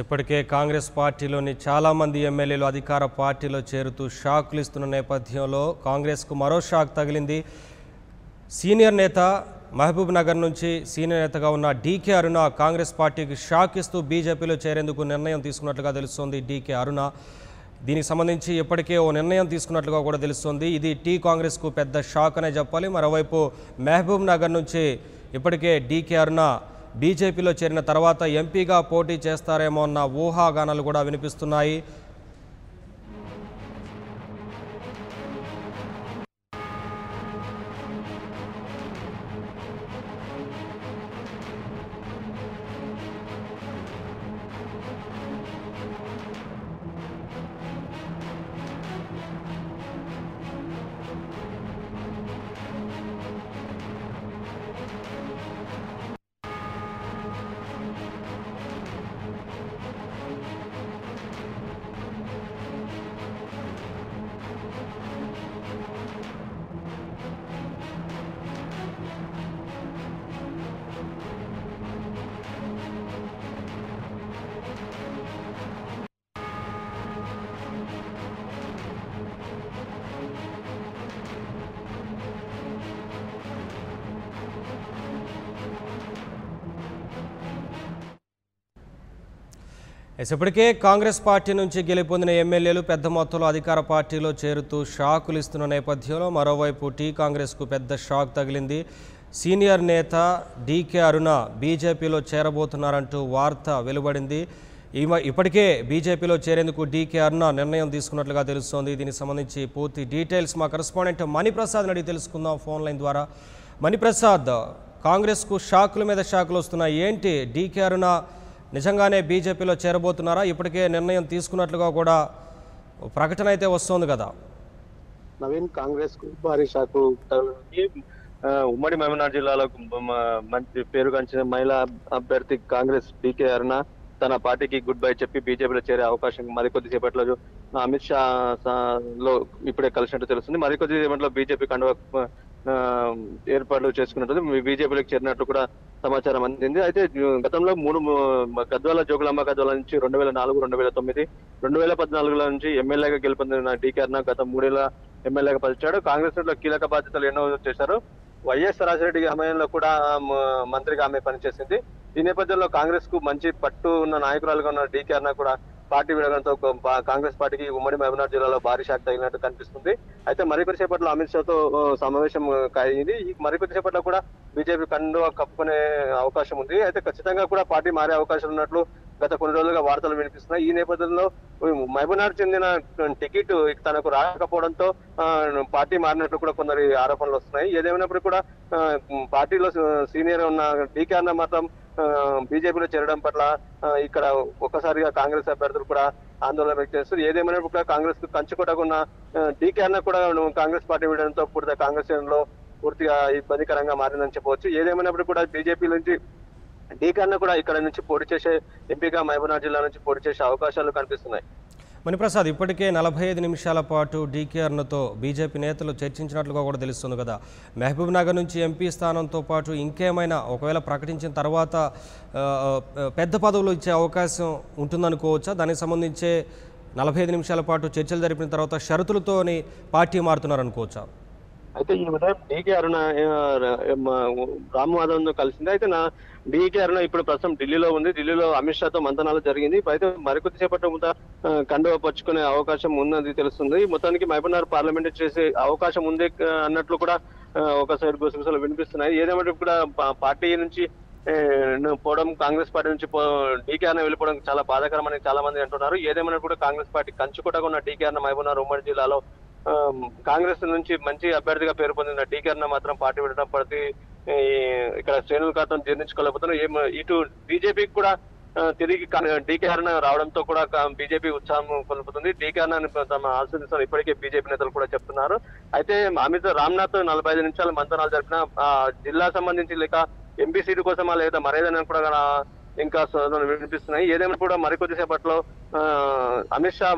ఇప్పటికే కాంగ్రెస్ పార్టీలోని చాలామంది ఎమ్మెల్యేలు అధికార పార్టీలో చేరుతూ షాకులు ఇస్తున్న నేపథ్యంలో కాంగ్రెస్కు మరో షాక్ తగిలింది. సీనియర్ నేత మహబూబ్ నగర్ నుంచి సీనియర్ నేతగా ఉన్న డీకే అరుణ కాంగ్రెస్ పార్టీకి షాక్ ఇస్తూ బీజేపీలో చేరేందుకు నిర్ణయం తీసుకున్నట్లుగా తెలుస్తోంది. డీకే అరుణ దీనికి సంబంధించి ఇప్పటికే ఓ నిర్ణయం తీసుకున్నట్లుగా కూడా తెలుస్తోంది. ఇది టీ కాంగ్రెస్కు పెద్ద షాక్ అనే చెప్పాలి. మరోవైపు మహబూబ్ నగర్ నుంచి ఇప్పటికే డీకే అరుణ బీజేపీలో చేరిన తర్వాత ఎంపీగా పోటీ చేస్తారేమో అన్న ఊహాగానాలు కూడా వినిపిస్తున్నాయి. ఇప్పటికే కాంగ్రెస్ పార్టీ నుంచి గెలుపొందిన ఎమ్మెల్యేలు పెద్ద మొత్తంలో అధికార పార్టీలో చేరుతూ షాకులు ఇస్తున్న నేపథ్యంలో మరోవైపు టీ కాంగ్రెస్కు పెద్ద షాక్ తగిలింది. సీనియర్ నేత డీకే అరుణ బీజేపీలో చేరబోతున్నారంటూ వార్త వెలువడింది. ఇప్పటికే బీజేపీలో చేరేందుకు డీకే అరుణ నిర్ణయం తీసుకున్నట్లుగా తెలుస్తోంది. దీనికి సంబంధించి పూర్తి డీటెయిల్స్ మా కరెస్పాండెంట్ మణిప్రసాద్ అడిగి తెలుసుకుందాం ఫోన్ లైన్ ద్వారా. మణిప్రసాద్, కాంగ్రెస్కు షాకుల మీద షాకులు వస్తున్నాయి. ఏంటి, డీకే అరుణ నిజంగానే బీజేపీలో చేరబోతున్నారా? ఇప్పటికే నిర్ణయం తీసుకున్నట్లుగా కూడా ప్రకటన అయితే వస్తోంది కదా. నవీన్, కాంగ్రెస్ కు భారీ షాకు ఉమ్మడి మహబూబ్నగర్ జిల్లాలో మంచి పేరుగాంచిన మహిళా అభ్యర్థి కాంగ్రెస్ డీకే అరుణ తన పార్టీకి గుడ్ బై చెప్పి బీజేపీలో చేరే అవకాశం మరికొద్ది సేపట్లో అమిత్ షా లో ఇప్పుడే కలిసినట్టు తెలుస్తుంది. మరికొద్ది సేపట్లో బీజేపీ కండువా ఏర్పాట్లు చేసుకున్నట్టు బీజేపీలోకి చేరినట్లు కూడా సమాచారం అందింది. అయితే గతంలో గద్వాల జోగులాంబ గద్వాల నుంచి 2004, 2009, 2014 నుంచి ఎమ్మెల్యేగా గెలుపొందిన డీకే అరుణ గత 3 ఏళ్ల ఎమ్మెల్యేగా పనిచేశాడు. కాంగ్రెస్ లో కీలక బాధ్యతలు ఎన్నో చేశారు. వైఎస్ రాజశేఖర సమయంలో కూడా మంత్రిగా ఆమె పనిచేసింది. ఈ నేపథ్యంలో కాంగ్రెస్ కు మంచి పట్టు ఉన్న నాయకురాలుగా ఉన్న డీకే అరుణ కూడా పార్టీ విడగడంతో కాంగ్రెస్ పార్టీకి ఉమ్మడి మహబూబ్నగర్ జిల్లాలో భారీ షాక్ తగిలినట్టు కనిపిస్తుంది. అయితే మరికొద్ది సేపట్లో అమిత్ షాతో సమావేశం అయింది. ఈ మరికొద్ది సేపట్లో కూడా బీజేపీ కండువా కప్పుకునే అవకాశం ఉంది. అయితే ఖచ్చితంగా కూడా పార్టీ మారే అవకాశం ఉన్నట్లు గత కొన్ని రోజులుగా వార్తలు వినిపిస్తున్నాయి. ఈ నేపథ్యంలో మహబూబ్నగర్ చెందిన టికెట్ తనకు రాకపోవడంతో పార్టీ మారినట్లు కూడా కొందరి ఆరోపణలు వస్తున్నాయి. ఏదేమైనప్పుడు కూడా పార్టీలో సీనియర్ ఉన్న డీకే అరుణ మాత్రం బీజేపీలో చేరడం పట్ల ఇక్కడ ఒక్కసారిగా కాంగ్రెస్ అభ్యర్థులు కూడా ఆందోళన వ్యక్తం చేస్తారు. ఏదేమైనప్పుడు కూడా కాంగ్రెస్ కు కంచుకోటకున్న డీకే అరుణ కూడా కాంగ్రెస్ పార్టీ విడడంతో పూర్తిగా కాంగ్రెస్ లో పూర్తిగా ఇబ్బందికరంగా మారిందని చెప్పవచ్చు. ఏదేమైనప్పుడు కూడా బీజేపీ నుంచి డీకే అరుణ కూడా ఇక్కడ నుంచి పోటీ చేసే ఎంపీగా మహబూబ్నగర్ జిల్లా నుంచి పోటీ చేసే అవకాశాలు కనిపిస్తున్నాయి. మణిప్రసాద్, ఇప్పటికే 45 నిమిషాల పాటు డీకే అరుణతో బీజేపీ నేతలు చర్చించినట్లుగా కూడా తెలుస్తుంది కదా. మహబూబ్ నగర్ నుంచి ఎంపీ స్థానంతో పాటు ఇంకేమైనా ఒకవేళ ప్రకటించిన తర్వాత పెద్ద పదవులు ఇచ్చే అవకాశం ఉంటుందనుకోవచ్చా? దానికి సంబంధించే 45 నిమిషాల పాటు చర్చలు జరిపిన తర్వాత షరతులతోని పార్టీ మారుతున్నారనుకోవచ్చా? అయితే ఈ ఉదయం డీకే అరుణ రామ్ మాధవ్ కలిసింది. అయితే డీకే అరుణ ఇప్పుడు ప్రస్తుతం ఢిల్లీలో ఉంది. ఢిల్లీలో అమిత్ షాతో మంతనాలు జరిగింది. అయితే మరికొద్ది సేపట్లో కండువా పరుచుకునే అవకాశం ఉన్నది తెలుస్తుంది. మొత్తానికి మహబూబ్నగర్ పార్లమెంట్ చేసే అవకాశం ఉంది అన్నట్లు కూడా ఒక సైడ్ గుసగుసలు వినిపిస్తున్నాయి. ఏదేమంటే కూడా పార్టీ నుంచి పోవడం, కాంగ్రెస్ పార్టీ నుంచి డీకే అరుణ వెళ్ళిపోవడం చాలా బాధాకరమని చాలా మంది అంటున్నారు. ఏదేమైనా కూడా కాంగ్రెస్ పార్టీ కంచుకోటగా ఉన్న డీకే అరుణ మహబూబ్నగర్ ఉమ్మడి జిల్లాలో కాంగ్రెస్ నుంచి మంచి అభ్యర్థిగా పేరు పొందిన డీకే అరుణ మాత్రం పార్టీ విడడం పడితే ఇక్కడ శ్రేణుల ఖాతం జీర్ణించుకోలేకపోతున్నారు. ఇటు బీజేపీకి కూడా తిరిగి డీకే అరుణ రావడంతో కూడా బీజేపీ ఉత్సాహం కొలుపుతుంది. డీకే అరుణ తమ ఆశీర్వదిస్తున్నారు ఇప్పటికే బీజేపీ నేతలు కూడా చెప్తున్నారు. అయితే రామ్నాథ్ 45 నిమిషాలు మంతనాలు జరిపిన జిల్లా సంబంధించి లేక ఎంపీ సీటు కోసమా లేదా మరేదైనా కూడా ఇంకా వినిపిస్తున్నాయి. ఏదైనా కూడా మరికొద్ది సేపట్లో అమిత్ షా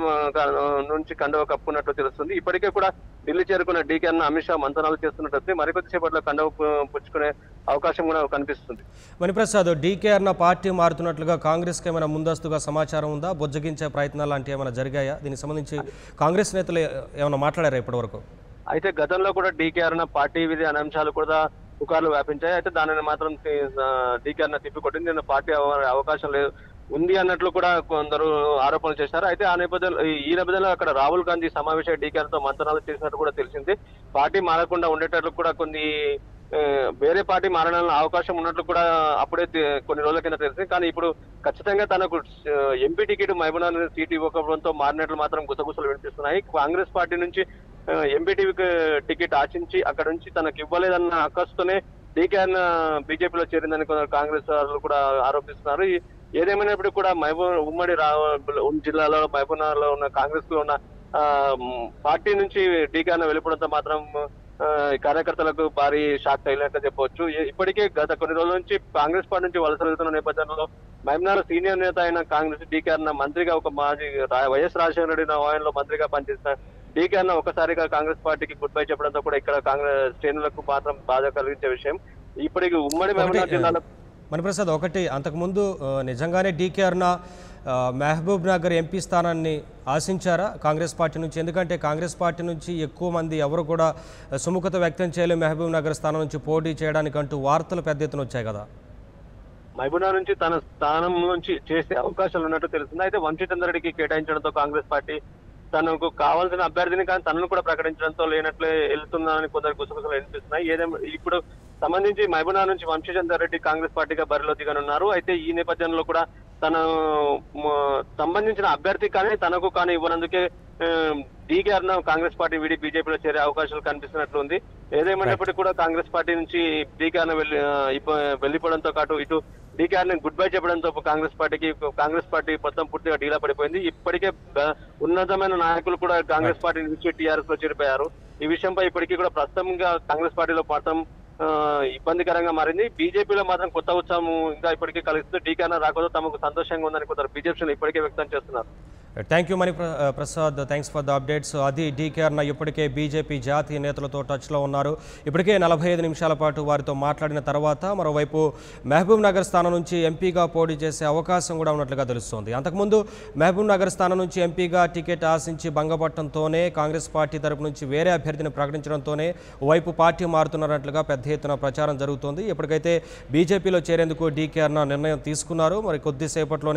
నుంచి కండువ కప్పుకున్నట్లు తెలుస్తుంది. ఇప్పటికే కూడా ఢిల్లీ చేరుకున్న డీకే అన్న అమిత్ షా మంతనాలు చేస్తున్నట్టు మరికొద్ది సేపట్లో కండువ పుచ్చుకునే అవకాశం కూడా కనిపిస్తుంది. మణిప్రసాద్, డీకే అన్న పార్టీ మారుతున్నట్లుగా కాంగ్రెస్కి ఏమైనా ముందస్తుగా సమాచారం ఉందా? బొజ్జగించే ప్రయత్నాలు లాంటివి ఏమైనా జరిగాయా? దీనికి సంబంధించి కాంగ్రెస్ నేతలు ఏమైనా మాట్లాడారా ఇప్పటివరకు? అయితే గతంలో కూడా డీకే అన్న పార్టీ విధి అనే అంశాలు కూడా పుకార్లు వ్యాపించాయి. అయితే దానిని మాత్రం డీకే అన్న తిప్పికొట్టింది. నేను పార్టీ అవకాశం లేదు ఉంది అన్నట్లు కూడా కొందరు ఆరోపణలు చేశారు. అయితే ఈ నేపథ్యంలో అక్కడ రాహుల్ గాంధీ సమావేశ డీకేతో మంతనాలు చేసినట్టు కూడా తెలిసింది. పార్టీ మారకుండా ఉండేటట్లు కూడా వేరే పార్టీ మారడానికి అవకాశం ఉన్నట్లు కూడా అప్పుడే కొన్ని రోజుల కింద తెలిసింది. కానీ ఇప్పుడు ఖచ్చితంగా తనకు ఎంపీ టికెట్ మహబూబ్నగర్ సీటు ఇవ్వకపోవడంతో మారినట్లు మాత్రం గుసగుసలు వినిపిస్తున్నాయి. కాంగ్రెస్ పార్టీ నుంచి ఎంపీ టికెట్ ఆశించి అక్కడ నుంచి తనకు ఇవ్వలేదన్న అక్కస్తోనే డీకే అన్న బీజేపీలో చేరిందని కొందరు కాంగ్రెస్ వాళ్ళు కూడా ఆరోపిస్తున్నారు. ఏదేమైనప్పటికీ కూడా ఉమ్మడి జిల్లాలో మహబూబ్నగర్ లో ఉన్న కాంగ్రెస్ లో ఉన్న పార్టీ నుంచి డీకే అన్న వెళ్ళిపోవడంతో మాత్రం కార్యకర్తలకు భారీ షాక్ తగిలినట్టు చెప్పవచ్చు. ఇప్పటికే గత కొన్ని రోజుల నుంచి కాంగ్రెస్ పార్టీ నుంచి వలస వెళ్తున్న నేపథ్యంలో మహబూబ్నగర్ సీనియర్ నేత అయిన కాంగ్రెస్ డీకే అన్న మంత్రిగా ఒక మాజీ వైఎస్ రాజశేఖర రెడ్డి హయాంలో మంత్రిగా పనిచేసిన డీకే అన్న ఒకసారిగా కాంగ్రెస్ పార్టీకి గుడ్ బై చెప్పడంతో కూడా ఇక్కడ కాంగ్రెస్ శ్రేణులకు మాత్రం బాధ కలిగించే విషయం. ఇప్పటికి ఉమ్మడి మహబూబ్నగర్ జిల్లాలో మణిప్రసాద్, ఒకటి అంతకుముందు నిజంగానే డీకే అన్న మహబూబ్ నగర్ ఎంపీ స్థానాన్ని ఆశించారా కాంగ్రెస్ పార్టీ నుంచి? ఎందుకంటే కాంగ్రెస్ పార్టీ నుంచి ఎక్కువ మంది ఎవరు కూడా సుముఖత వ్యక్తం చేయలేదు మహబూబ్ నగర్ స్థానం నుంచి పోటీ చేయడానికంటూ వార్తలు పెద్ద ఎత్తున వచ్చాయి కదా. మహబూబ్నగర్ నుంచి తన స్థానం నుంచి చేసే అవకాశాలు ఉన్నట్టు తెలుస్తుంది. అయితే వంశీచంద్రరెడ్డికి కేటాయించడంతో కాంగ్రెస్ పార్టీ తనకు కావాల్సిన అభ్యర్థిని కానీ తనను కూడా ప్రకటించడంతో లేనట్లే వెళ్తుందని కొందరు గుసగుసలు వినిపిస్తున్నాయి. ఏదేమో ఇప్పుడు సంబంధించి మహబూబ్నగర్ నుంచి వంశీచంద్రరెడ్డి కాంగ్రెస్ పార్టీగా బరిలో దిగనున్నారు. అయితే ఈ నేపథ్యంలో కూడా తన సంబంధించిన అభ్యర్థి కానీ తనకు కానీ ఇవ్వనందుకే డీకే అన్న కాంగ్రెస్ పార్టీ వీడి బీజేపీలో చేరే అవకాశాలు కనిపిస్తున్నట్లుంది. ఏదేమైనప్పటికీ కూడా కాంగ్రెస్ పార్టీ నుంచి డీకే అన్న వెళ్ళిపోవడంతో పాటు ఇటు డీకే అన్న గుడ్ బై చెప్పడంతో కాంగ్రెస్ పార్టీ మొత్తం పూర్తిగా డీలా పడిపోయింది. ఇప్పటికే ఉన్నతమైన నాయకులు కూడా కాంగ్రెస్ పార్టీ నుంచి టీఆర్ఎస్ లో చేరిపోయారు. ఈ విషయంపై ఇప్పటికీ కూడా ప్రస్తుతంగా కాంగ్రెస్ పార్టీలో మొత్తం ఇబ్బందికరంగా మారింది. బీజేపీలో మాత్రం కొత్త ఉత్సాహం ఇంకా ఇప్పటికీ కలుస్తుంది. డీకే అన్న రాకపోతే తమకు సంతోషంగా ఉందని కొందరు బీజేపీలో ఇప్పటికే వ్యక్తం చేస్తున్నారు. Thank you Prasad, thanks for the updates. అది డీకే అన్న ఇప్పటికే బీజేపీ జాతీయ నేతలతో టచ్లో ఉన్నారు. ఇప్పటికే 45 నిమిషాల పాటు వారితో మాట్లాడిన తర్వాత మరోవైపు మహబూబ్ నగర్ స్థానం నుంచి ఎంపీగా పోటీ చేసే అవకాశం కూడా ఉన్నట్లుగా తెలుస్తోంది. అంతకుముందు మహబూబ్ నగర్ స్థానం నుంచి ఎంపీగా టికెట్ ఆశించి భంగపట్టడంతోనే కాంగ్రెస్ పార్టీ తరపు నుంచి వేరే అభ్యర్థిని ప్రకటించడంతోనే ఓవైపు పార్టీ మారుతున్నట్లుగా పెద్ద ఎత్తున ప్రచారం జరుగుతోంది. ఇప్పటికైతే బీజేపీలో చేరేందుకు డీకే అన్న నిర్ణయం తీసుకున్నారు. మరి కొద్దిసేపట్లో